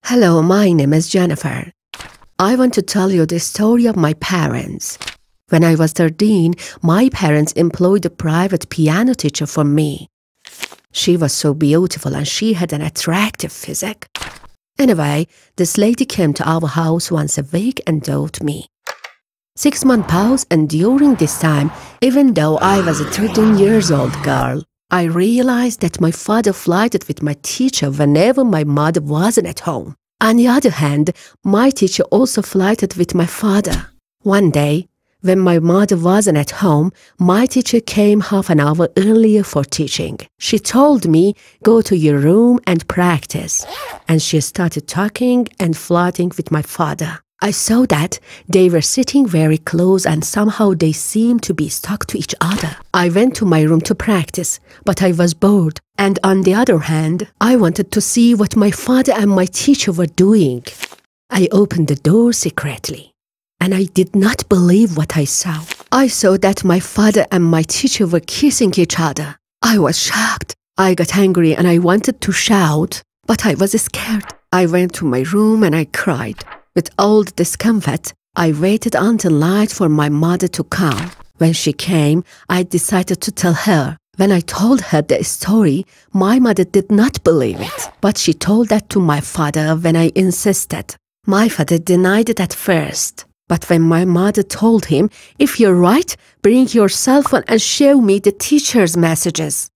Hello, my name is Jennifer. I want to tell you the story of my parents. When I was 13, my parents employed a private piano teacher for me. She was so beautiful and she had an attractive physique. Anyway, this lady came to our house once a week and taught me. 6-month pause, and during this time, even though I was a 13-years-old girl, I realized that my father flirted with my teacher whenever my mother wasn't at home. On the other hand, my teacher also flirted with my father. One day, when my mother wasn't at home, my teacher came half an hour earlier for teaching. She told me, "Go to your room and practice." And she started talking and flirting with my father. I saw that they were sitting very close and somehow they seemed to be stuck to each other. I went to my room to practice, but I was bored. And on the other hand, I wanted to see what my father and my teacher were doing. I opened the door secretly, and I did not believe what I saw. I saw that my father and my teacher were kissing each other. I was shocked. I got angry and I wanted to shout, but I was scared. I went to my room and I cried. With all the discomfort, I waited until night for my mother to come. When she came, I decided to tell her. When I told her the story, my mother did not believe it, but she told that to my father when I insisted. My father denied it at first, but when my mother told him, "If you're right, bring your cell phone and show me the teacher's messages."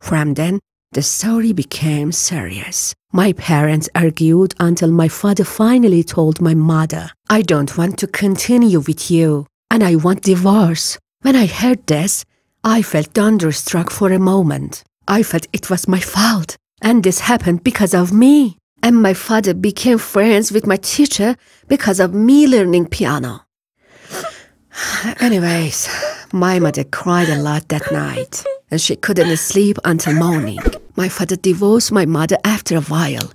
From then, the story became serious. My parents argued until my father finally told my mother, "I don't want to continue with you, and I want divorce." When I heard this, I felt thunderstruck for a moment. I felt it was my fault, and this happened because of me. And my father became friends with my teacher because of me learning piano. Anyways, my mother cried a lot that night, and she couldn't sleep until morning. My father divorced my mother after a while.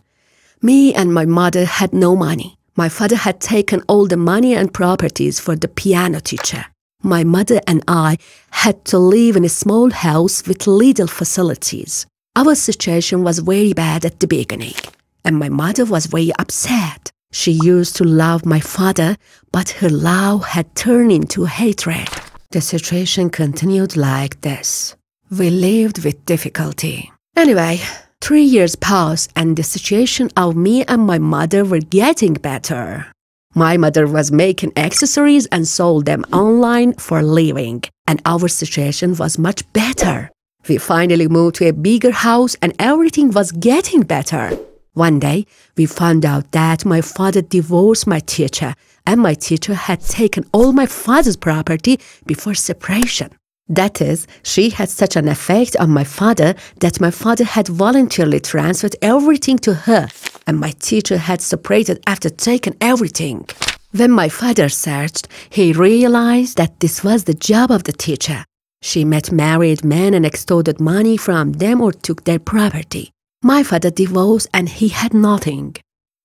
Me and my mother had no money. My father had taken all the money and properties for the piano teacher. My mother and I had to live in a small house with little facilities. Our situation was very bad at the beginning, and my mother was very upset. She used to love my father, but her love had turned into hatred. The situation continued like this. We lived with difficulty. Anyway, 3 years passed and the situation of me and my mother were getting better. My mother was making accessories and sold them online for a living, and our situation was much better. We finally moved to a bigger house and everything was getting better. One day, we found out that my father divorced my teacher, and my teacher had taken all my father's property before separation. That is, she had such an effect on my father that my father had voluntarily transferred everything to her, and my teacher had separated after taking everything. When my father searched, he realized that this was the job of the teacher. She met married men and extorted money from them or took their property. My father divorced and he had nothing.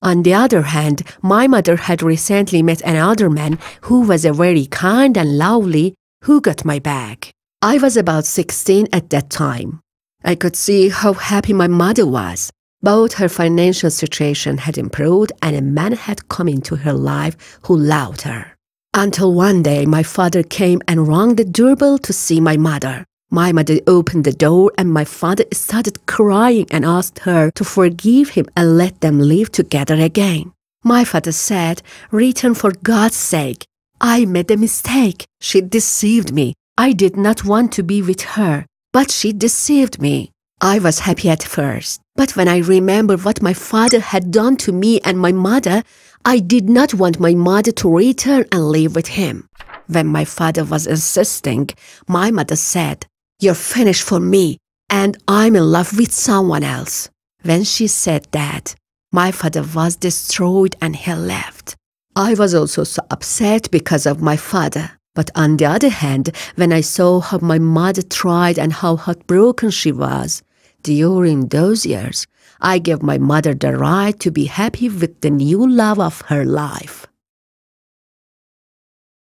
On the other hand, my mother had recently met another man who was a very kind and lovely, who got my back. I was about 16 at that time. I could see how happy my mother was. Both her financial situation had improved and a man had come into her life who loved her. Until one day my father came and rang the doorbell to see my mother. My mother opened the door and my father started crying and asked her to forgive him and let them live together again. My father said, "Return for God's sake. I made a mistake. She deceived me. I did not want to be with her, but she deceived me." I was happy at first, but when I remembered what my father had done to me and my mother, I did not want my mother to return and live with him. When my father was insisting, my mother said, "You're finished for me, and I'm in love with someone else." When she said that, my father was destroyed and he left. I was also so upset because of my father. But on the other hand, when I saw how my mother tried and how heartbroken she was, during those years, I gave my mother the right to be happy with the new love of her life.